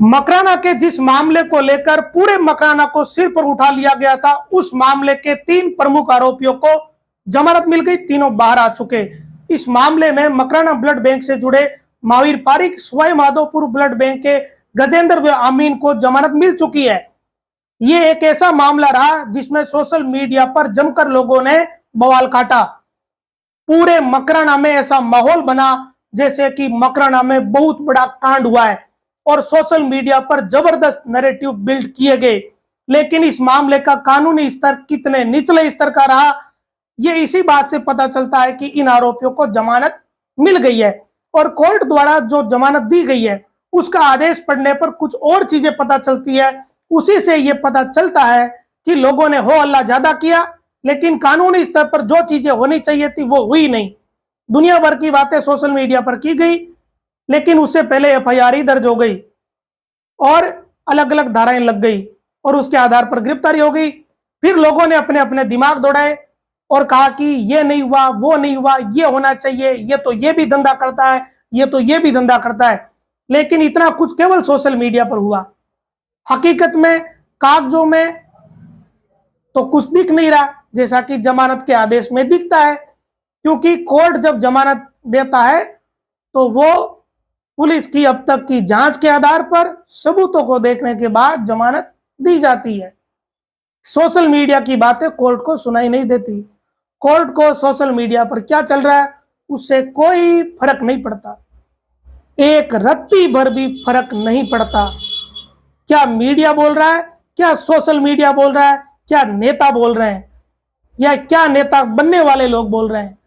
मकराना के जिस मामले को लेकर पूरे मकराना को सिर पर उठा लिया गया था, उस मामले के 3 प्रमुख आरोपियों को जमानत मिल गई। तीनों बाहर आ चुके। इस मामले में मकराना ब्लड बैंक से जुड़े महावीर पारिक, सवाई माधोपुर ब्लड बैंक के गजेंद्र व आमीन को जमानत मिल चुकी है। ये एक ऐसा मामला रहा जिसमें सोशल मीडिया पर जमकर लोगों ने बवाल काटा। पूरे मकराना में ऐसा माहौल बना जैसे कि मकराना में बहुत बड़ा कांड हुआ है और सोशल मीडिया पर जबरदस्त नैरेटिव बिल्ड किए गए। लेकिन इस मामले का कानूनी स्तर कितने निचले स्तर का रहा, यह इसी बात से पता चलता है कि इन आरोपियों को जमानत मिल गई है और कोर्ट द्वारा जो जमानत दी गई है उसका आदेश पढ़ने पर कुछ और चीजें पता चलती है। उसी से यह पता चलता है कि लोगों ने हो अल्लाह ज्यादा किया, लेकिन कानूनी स्तर पर जो चीजें होनी चाहिए थी वो हुई नहीं। दुनिया भर की बातें सोशल मीडिया पर की गई, लेकिन उससे पहले एफआईआर दर्ज हो गई और अलग अलग धाराएं लग गई और उसके आधार पर गिरफ्तारी हो गई। फिर लोगों ने अपने अपने दिमाग दौड़ाए और कहा कि ये नहीं हुआ, वो नहीं हुआ, ये होना चाहिए, ये तो ये भी धंधा करता है, ये तो ये भी धंधा करता है। लेकिन इतना कुछ केवल सोशल मीडिया पर हुआ। हकीकत में कागजों में तो कुछ दिख नहीं रहा जैसा कि जमानत के आदेश में दिखता है, क्योंकि कोर्ट जब जमानत देता है तो वो पुलिस की अब तक की जांच के आधार पर सबूतों को देखने के बाद जमानत दी जाती है। सोशल मीडिया की बातें कोर्ट को सुनाई नहीं देती। कोर्ट को सोशल मीडिया पर क्या चल रहा है उससे कोई फर्क नहीं पड़ता, एक रत्ती भर भी फर्क नहीं पड़ता। क्या मीडिया बोल रहा है, क्या सोशल मीडिया बोल रहा है, क्या नेता बोल रहे हैं या क्या नेता बनने वाले लोग बोल रहे हैं,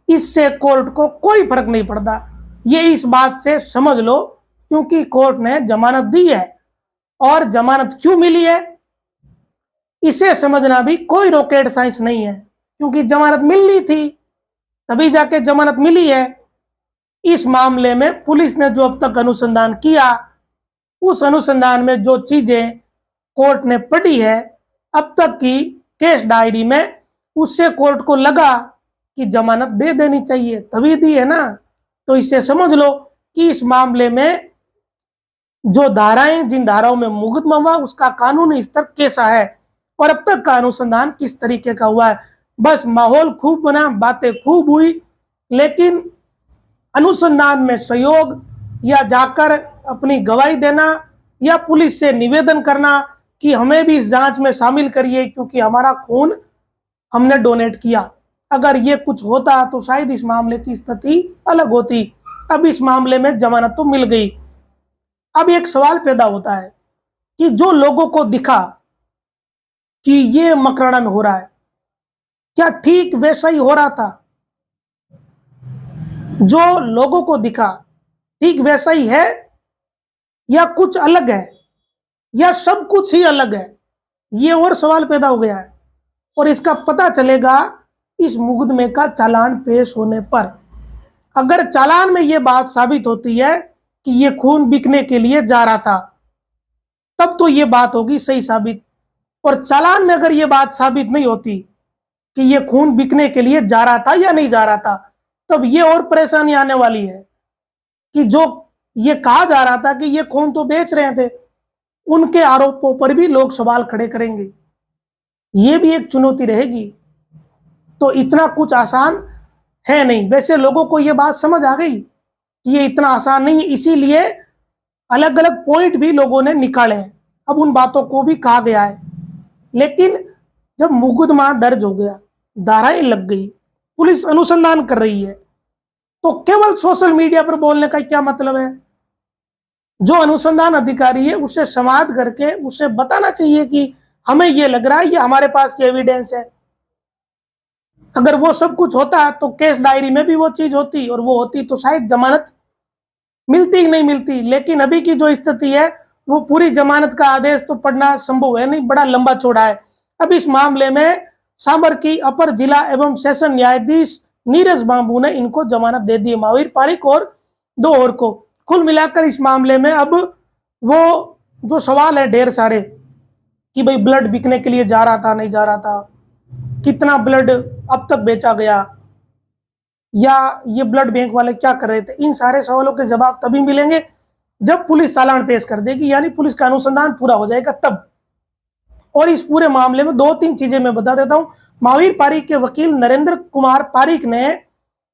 इससे कोर्ट को कोई फर्क नहीं पड़ता। ये इस बात से समझ लो, क्योंकि कोर्ट ने जमानत दी है और जमानत क्यों मिली है इसे समझना भी कोई रॉकेट साइंस नहीं है, क्योंकि जमानत मिलनी थी तभी जाके जमानत मिली है। इस मामले में पुलिस ने जो अब तक अनुसंधान किया, उस अनुसंधान में जो चीजें कोर्ट ने पढ़ी है अब तक की केस डायरी में, उससे कोर्ट को लगा कि जमानत दे देनी चाहिए, तभी दी है ना। तो इससे समझ लो कि इस मामले में जो धाराएं, जिन धाराओं में मुकदमा हुआ उसका कानूनी स्तर कैसा है और अब तक का अनुसंधान किस तरीके का हुआ है। बस माहौल खूब बना, बातें खूब हुई, लेकिन अनुसंधान में सहयोग या जाकर अपनी गवाही देना या पुलिस से निवेदन करना कि हमें भी इस जांच में शामिल करिए क्योंकि हमारा खून हमने डोनेट किया, अगर ये कुछ होता तो शायद इस मामले की स्थिति अलग होती। अब इस मामले में जमानत तो मिल गई। अब एक सवाल पैदा होता है कि जो लोगों को दिखा कि ये मकराना में हो रहा है, क्या ठीक वैसा ही हो रहा था? जो लोगों को दिखा ठीक वैसा ही है या कुछ अलग है या सब कुछ ही अलग है? ये और सवाल पैदा हो गया है और इसका पता चलेगा इस मुकदमे का चालान पेश होने पर। अगर चालान में यह बात साबित होती है कि यह खून बिकने के लिए जा रहा था, तब तो यह बात होगी सही साबित। और चालान में अगर यह बात साबित नहीं होती कि यह खून बिकने के लिए जा रहा था या नहीं जा रहा था, तब यह और परेशानी आने वाली है कि जो ये कहा जा रहा था कि ये खून तो बेच रहे थे, उनके आरोपों पर भी लोग सवाल खड़े करेंगे। ये भी एक चुनौती रहेगी। तो इतना कुछ आसान है नहीं। वैसे लोगों को ये बात समझ आ गई कि ये इतना आसान नहीं है, इसीलिए अलग अलग पॉइंट भी लोगों ने निकाले हैं। अब उन बातों को भी कहा गया है। लेकिन जब मुकदमा दर्ज हो गया, धाराएं लग गई, पुलिस अनुसंधान कर रही है, तो केवल सोशल मीडिया पर बोलने का क्या मतलब है? जो अनुसंधान अधिकारी है उससे संवाद करके उसे बताना चाहिए कि हमें ये लग रहा है, ये हमारे पास की एविडेंस है। अगर वो सब कुछ होता तो केस डायरी में भी वो चीज होती, और वो होती तो शायद जमानत मिलती ही नहीं मिलती। लेकिन अभी की जो स्थिति है वो पूरी जमानत का आदेश तो पढ़ना संभव है नहीं, बड़ा लंबा चौड़ा है। अब इस मामले में सांभर की अपर जिला एवं सेशन न्यायाधीश नीरज बाबू ने इनको जमानत दे दी, महावीर पारिक और 2 और को। कुल मिलाकर इस मामले में अब वो जो सवाल है ढेर सारे कि भाई ब्लड बिकने के लिए जा रहा था, नहीं जा रहा था, कितना ब्लड अब तक बेचा गया, या ये ब्लड बैंक वाले क्या कर रहे थे, इन सारे सवालों के जवाब तभी मिलेंगे जब पुलिस चालान पेश कर देगी, यानी पुलिस का अनुसंधान पूरा हो जाएगा तब। और इस पूरे मामले में 2-3 चीजें मैं बता देता हूं। महावीर पारीक के वकील नरेंद्र कुमार पारीक ने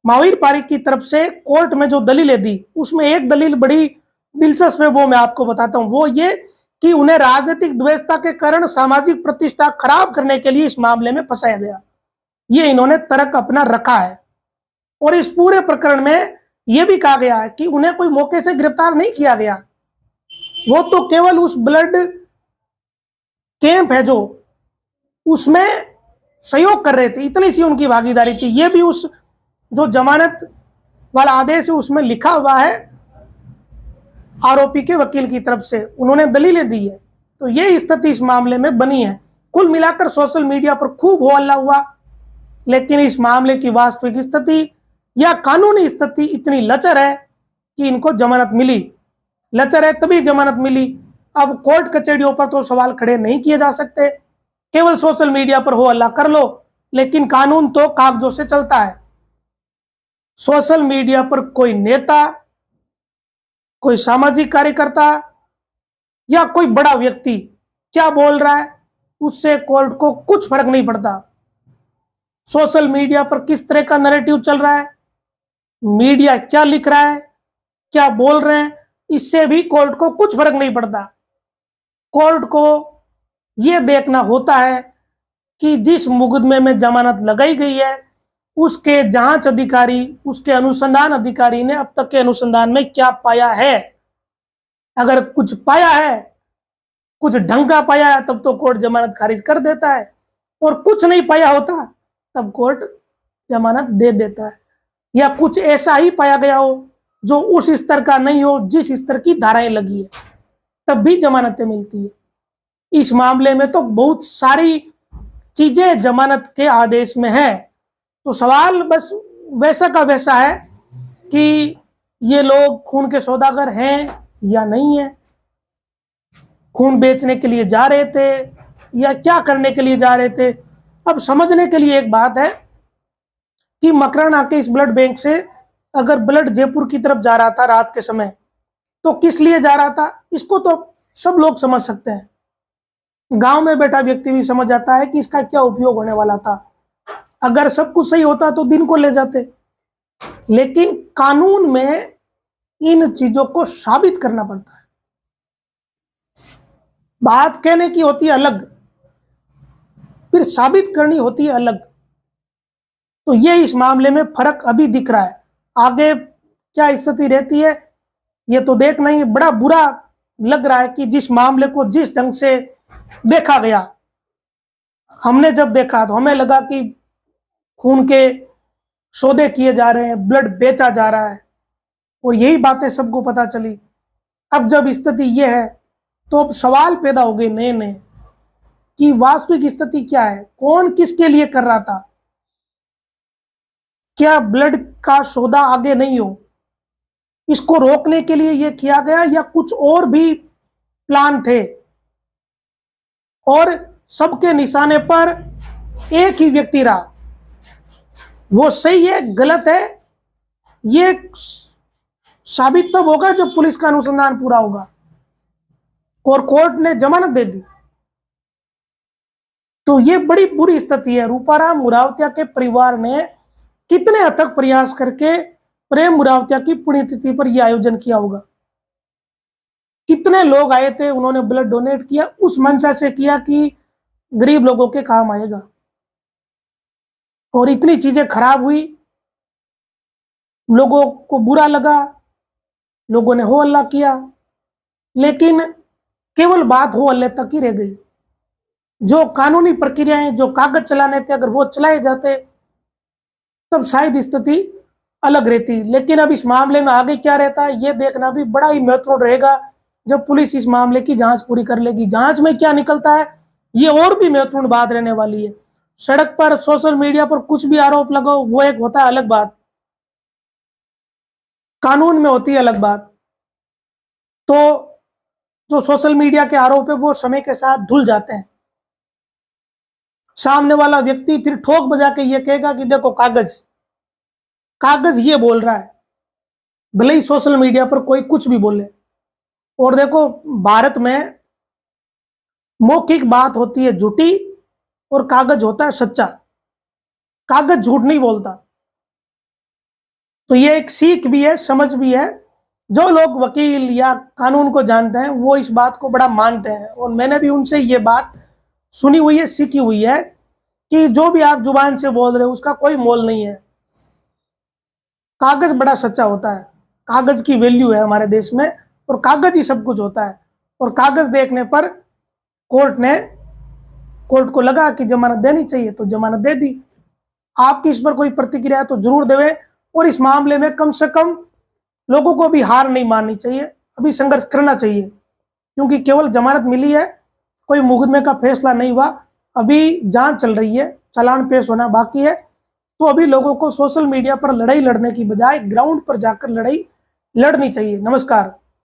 महावीर पारीक की तरफ से कोर्ट में जो दलीलें दी, उसमें एक दलील बड़ी दिलचस्प है, वो मैं आपको बताता हूं। वो ये कि उन्हें राजनीतिक द्वेषता के कारण सामाजिक प्रतिष्ठा खराब करने के लिए इस मामले में फंसाया गया, ये इन्होंने तर्क अपना रखा है। और इस पूरे प्रकरण में यह भी कहा गया है कि उन्हें कोई मौके से गिरफ्तार नहीं किया गया, वो तो केवल उस ब्लड कैंप है जो उसमें सहयोग कर रहे थे, इतनी सी उनकी भागीदारी थी। ये भी उस जो जमानत वाला आदेश है उसमें लिखा हुआ है, आरोपी के वकील की तरफ से उन्होंने दलीलें दी है। तो ये स्थिति इस मामले में बनी है। कुल मिलाकर सोशल मीडिया पर खूब हो हल्ला हुआ, लेकिन इस मामले की वास्तविक स्थिति या कानूनी स्थिति इतनी लचर है कि इनको जमानत मिली। लचर है तभी जमानत मिली। अब कोर्ट कचहरियों पर तो सवाल खड़े नहीं किए जा सकते, केवल सोशल मीडिया पर हो हल्ला कर लो, लेकिन कानून तो कागजों से चलता है। सोशल मीडिया पर कोई नेता, कोई सामाजिक कार्यकर्ता या कोई बड़ा व्यक्ति क्या बोल रहा है, उससे कोर्ट को कुछ फर्क नहीं पड़ता। सोशल मीडिया पर किस तरह का नैरेटिव चल रहा है, मीडिया क्या लिख रहा है, क्या बोल रहे हैं, इससे भी कोर्ट को कुछ फर्क नहीं पड़ता। कोर्ट को यह देखना होता है कि जिस मुकदमे में जमानत लगाई गई है उसके जांच अधिकारी, उसके अनुसंधान अधिकारी ने अब तक के अनुसंधान में क्या पाया है। अगर कुछ पाया है, कुछ ढंग का पाया है, तब तो कोर्ट जमानत खारिज कर देता है, और कुछ नहीं पाया होता तब कोर्ट जमानत दे देता है। या कुछ ऐसा ही पाया गया हो जो उस स्तर का नहीं हो जिस स्तर की धाराएं लगी है, तब भी जमानतें मिलती है। इस मामले में तो बहुत सारी चीजें जमानत के आदेश में है। तो सवाल बस वैसा का वैसा है कि ये लोग खून के सौदागर हैं या नहीं है, खून बेचने के लिए जा रहे थे या क्या करने के लिए जा रहे थे। अब समझने के लिए एक बात है कि मकराना के इस ब्लड बैंक से अगर ब्लड जयपुर की तरफ जा रहा था रात के समय, तो किस लिए जा रहा था, इसको तो सब लोग समझ सकते हैं। गांव में बैठा व्यक्ति भी समझ आता है कि इसका क्या उपयोग होने वाला था। अगर सब कुछ सही होता तो दिन को ले जाते, लेकिन कानून में इन चीजों को साबित करना पड़ता है। बात कहने की होती है अलग, फिर साबित करनी होती है अलग। तो ये इस मामले में फर्क अभी दिख रहा है। आगे क्या स्थिति रहती है ये तो देखना ही। बड़ा बुरा लग रहा है कि जिस मामले को जिस ढंग से देखा गया, हमने जब देखा तो हमें लगा कि खून के सौदे किए जा रहे हैं, ब्लड बेचा जा रहा है, और यही बातें सबको पता चली। अब जब स्थिति ये है तो अब सवाल पैदा हो गए नए नए कि वास्तविक स्थिति क्या है, कौन किसके लिए कर रहा था, क्या ब्लड का सौदा आगे नहीं हो, इसको रोकने के लिए यह किया गया या कुछ और भी प्लान थे। और सबके निशाने पर एक ही व्यक्ति रहा, वो सही है गलत है ये साबित तब होगा जब पुलिस का अनुसंधान पूरा होगा, और कोर्ट ने जमानत दे दी। तो ये बड़ी बुरी स्थिति है। रूपाराम मुरावतिया के परिवार ने कितने अथक प्रयास करके प्रेम मुरावतिया की पुण्यतिथि पर यह आयोजन किया होगा। कितने लोग आए थे, उन्होंने ब्लड डोनेट किया, उस मंशा से किया कि गरीब लोगों के काम आएगा। और इतनी चीजें खराब हुई, लोगों को बुरा लगा, लोगों ने हो हल्ला किया, लेकिन केवल बात हो हल्ले तक ही रह गई। जो कानूनी प्रक्रियाएं, जो कागज चलाने थे, अगर वो चलाए जाते तब शायद स्थिति अलग रहती। लेकिन अब इस मामले में आगे क्या रहता है ये देखना भी बड़ा ही महत्वपूर्ण रहेगा। जब पुलिस इस मामले की जांच पूरी कर लेगी, जांच में क्या निकलता है ये और भी महत्वपूर्ण बात रहने वाली है। सड़क पर, सोशल मीडिया पर कुछ भी आरोप लगाओ, वो एक होता है अलग बात, कानून में होती है अलग बात। तो जो सोशल मीडिया के आरोप है वो समय के साथ धुल जाते हैं। सामने वाला व्यक्ति फिर ठोक बजा के ये कहेगा कि देखो कागज कागज ये बोल रहा है, भले ही सोशल मीडिया पर कोई कुछ भी बोले। और देखो, भारत में मौखिक बात होती है झूठी और कागज होता है सच्चा। कागज झूठ नहीं बोलता। तो ये एक सीख भी है, समझ भी है। जो लोग वकील या कानून को जानते हैं वो इस बात को बड़ा मानते हैं, और मैंने भी उनसे ये बात सुनी हुई है, सीखी हुई है कि जो भी आप जुबान से बोल रहे हो उसका कोई मोल नहीं है। कागज बड़ा सच्चा होता है, कागज की वैल्यू है हमारे देश में, और कागज ही सब कुछ होता है। और कागज देखने पर कोर्ट को लगा कि जमानत देनी चाहिए तो जमानत दे दी। आपकी इस पर कोई प्रतिक्रिया है तो जरूर देवे, और इस मामले में कम से कम लोगों को भी हार नहीं माननी चाहिए, अभी संघर्ष करना चाहिए, क्योंकि केवल जमानत मिली है, कोई मुकदमे का फैसला नहीं हुआ, अभी जांच चल रही है, चालान पेश होना बाकी है। तो अभी लोगों को सोशल मीडिया पर लड़ाई लड़ने की बजाय ग्राउंड पर जाकर लड़ाई लड़नी चाहिए। नमस्कार।